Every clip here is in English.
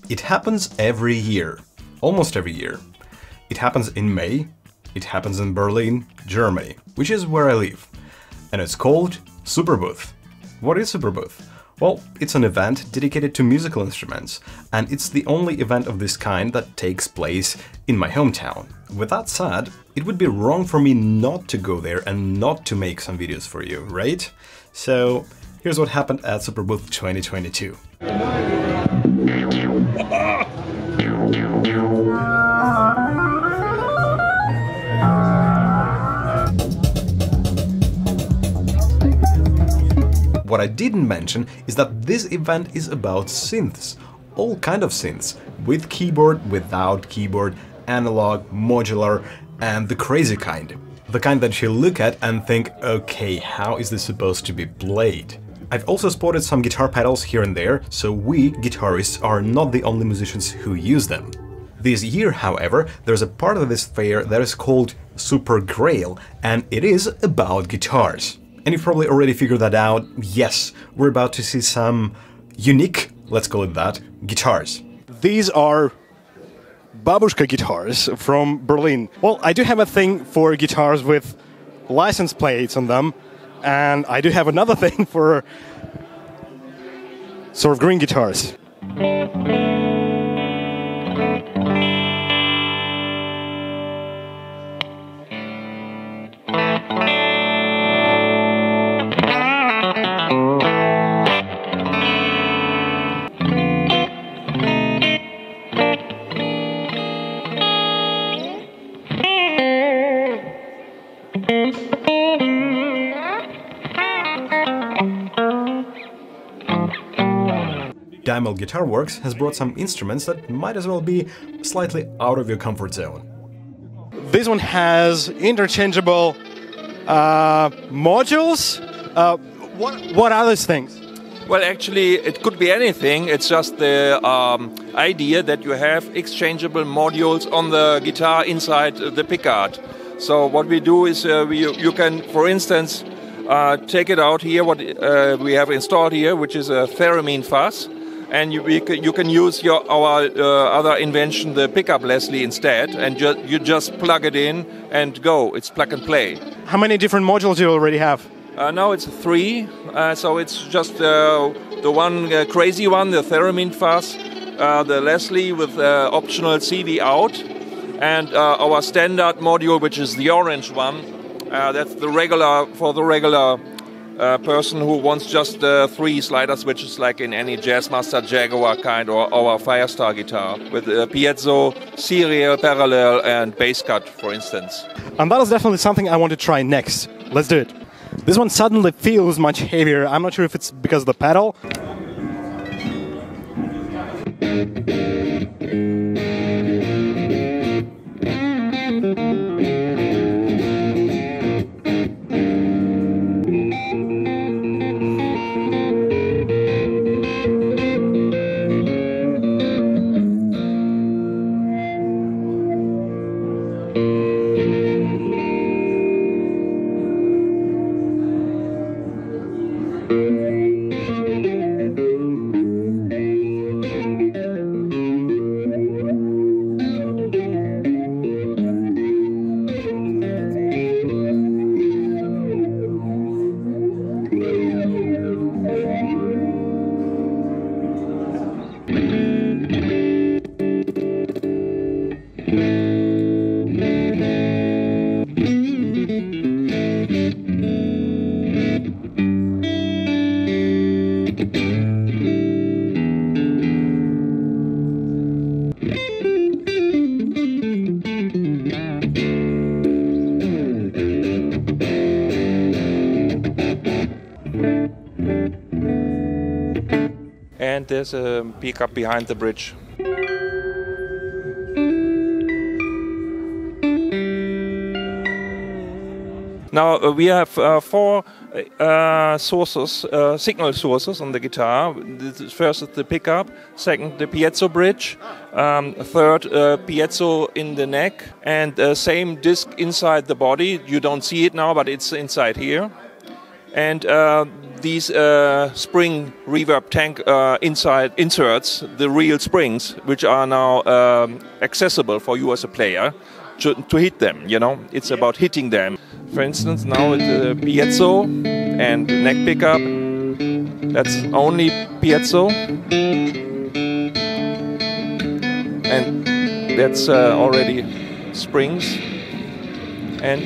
It happens every year, almost every year. It happens in May, it happens in Berlin, Germany, which is where I live. And it's called SUPERBOOTH. What is SUPERBOOTH? Well, it's an event dedicated to musical instruments, and it's the only event of this kind that takes place in my hometown. With that said, it would be wrong for me not to go there and not to make some videos for you, right? So, here's what happened at SUPERBOOTH 2022. What I didn't mention is that this event is about synths, all kind of synths, with keyboard, without keyboard, analog, modular, and the crazy kind. The kind that you look at and think, okay, how is this supposed to be played? I've also spotted some guitar pedals here and there, so we, guitarists, are not the only musicians who use them. This year, however, there's a part of this fair that is called Super Grail, and it is about guitars. And you've probably already figured that out. Yes, we're about to see some unique, let's call it that, guitars. These are Baboushka Guitars from Berlin. Well, I do have a thing for guitars with license plates on them, and I do have another thing for sort of green guitars. Deimel Guitarworks has brought some instruments that might as well be slightly out of your comfort zone. This one has interchangeable modules. What are those things? Well, actually, it could be anything. It's just the idea that you have exchangeable modules on the guitar inside the pickguard. So what we do is you can, for instance, take it out here, what we have installed here, which is a theremin fuzz. And you can use our other invention, the pickup Leslie, instead, and you just plug it in and go. It's plug and play. How many different modules do you already have? Now it's 3, so it's just the one crazy one, the theremin fuzz, the Leslie with optional CV out, and our standard module, which is the orange one. That's the regular person who wants just 3 slider switches, like in any Jazzmaster, Jaguar kind, or our Firestar guitar, with piezo, serial, parallel, and bass cut, for instance. And that is definitely something I want to try next. Let's do it. This one suddenly feels much heavier. I'm not sure if it's because of the pedal. And there's a pickup behind the bridge. Now we have 4 sources, signal sources on the guitar. First is the pickup, second the piezo bridge, third piezo in the neck, and same disc inside the body. You don't see it now, but it's inside here. And these spring reverb tank inside inserts, the real springs, which are now accessible for you as a player to hit them. You know, it's about hitting them. For instance, now with the piezo and neck pickup, that's only piezo, and that's already springs. And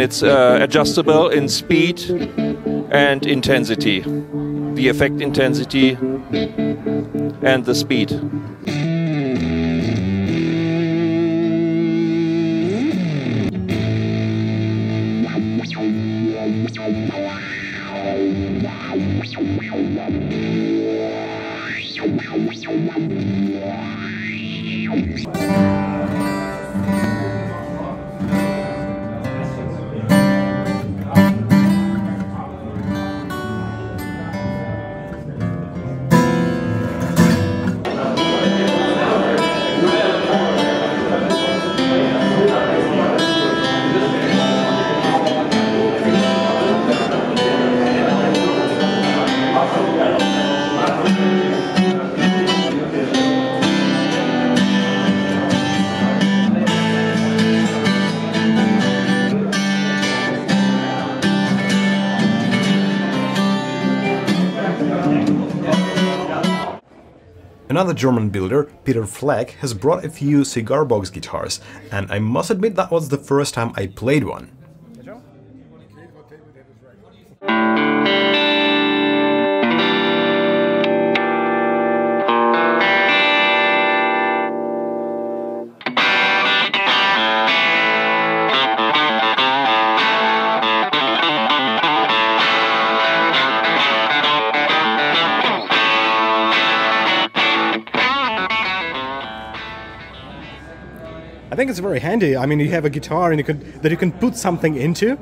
it's adjustable in speed and intensity, the effect intensity and the speed. Another German builder, Peter Fleck, has brought a few cigar box guitars, and I must admit that was the first time I played one. I think it's very handy. I mean, you have a guitar and you can put something into.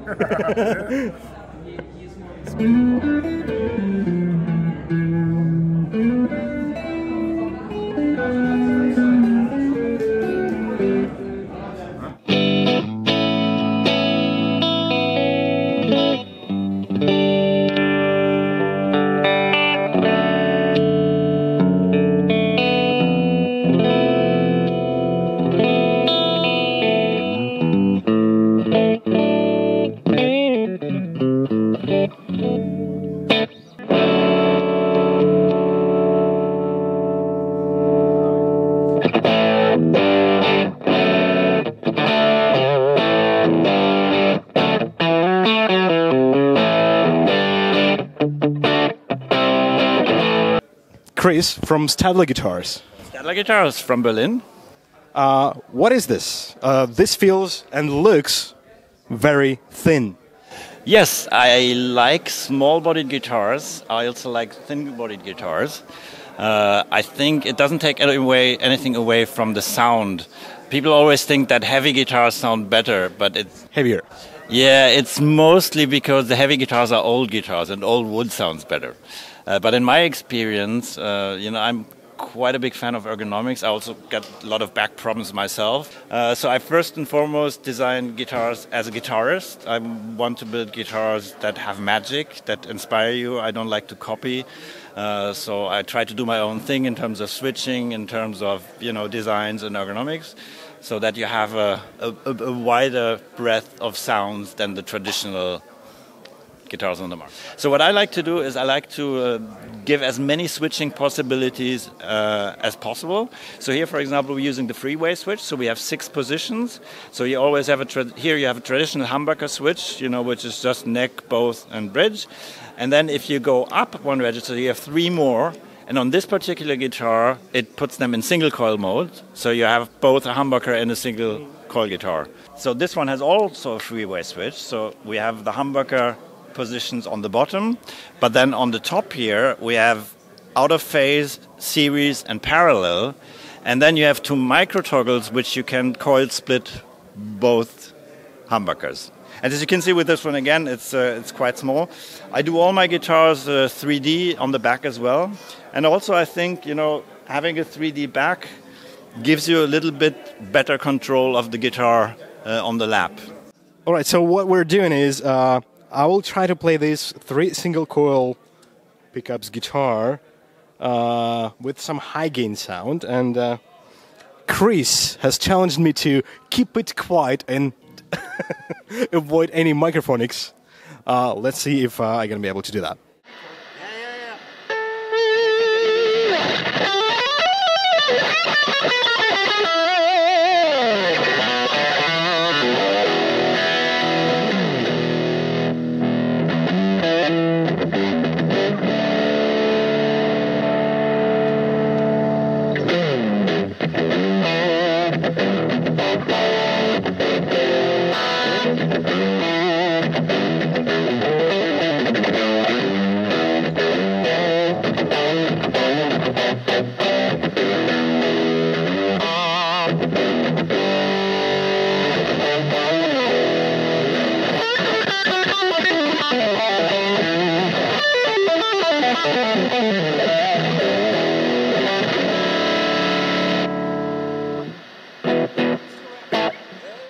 Chris from Stadler Guitars. Stadler Guitars from Berlin. What is this? This feels and looks very thin. Yes, I like small-bodied guitars. I also like thin-bodied guitars. I think it doesn't take anything away from the sound. People always think that heavy guitars sound better, but it's heavier. Yeah, it's mostly because the heavy guitars are old guitars, and old wood sounds better. But in my experience, I'm quite a big fan of ergonomics. I also got a lot of back problems myself. So I first and foremost design guitars as a guitarist. I want to build guitars that have magic, that inspire you. I don't like to copy. So I try to do my own thing in terms of switching, in terms of designs and ergonomics, so that you have a wider breadth of sounds than the traditional guitars on the market. So what I like to do is I like to give as many switching possibilities as possible. So here, for example, we're using the freeway switch. So we have 6 positions. So you always have here you have a traditional humbucker switch, which is just neck, both, and bridge. And then if you go up one register, you have 3 more. And on this particular guitar, it puts them in single coil mode. So you have both a humbucker and a single coil guitar. So this one has also a freeway switch. So we have the humbucker positions on the bottom, but then on the top here we have out of phase, series, and parallel, and then you have 2 micro toggles which you can coil split both humbuckers. And as you can see with this one again, it's quite small. I do all my guitars 3D on the back as well. And also I think, you know, having a 3D back gives you a little bit better control of the guitar on the lap. All right, so what we're doing is I will try to play this 3 single coil pickups guitar with some high gain sound, and Chris has challenged me to keep it quiet and avoid any microphonics. Let's see if I'm going to be able to do that.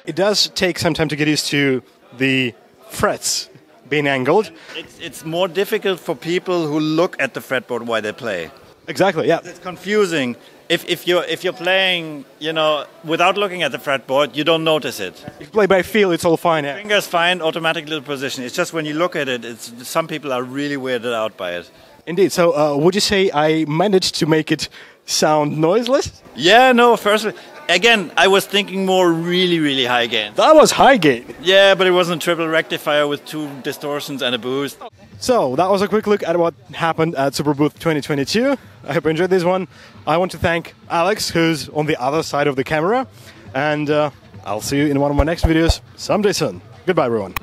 It does take some time to get used to the frets being angled. It's more difficult for people who look at the fretboard while they play. Exactly, yeah. It's confusing. If you're playing, you know, without looking at the fretboard, you don't notice it. If you play by feel, it's all fine. Yeah. Fingers find automatic little position. It's just when you look at it, some people are really weirded out by it. Indeed. So, would you say I managed to make it sound noiseless? Yeah, no. First, again, I was thinking more really, really high gain. That was high gain. Yeah, but it wasn't a triple rectifier with 2 distortions and a boost. So, that was a quick look at what happened at SUPERBOOTH 2022. I hope you enjoyed this one. I want to thank Alex, who's on the other side of the camera. And I'll see you in one of my next videos someday soon. Goodbye, everyone.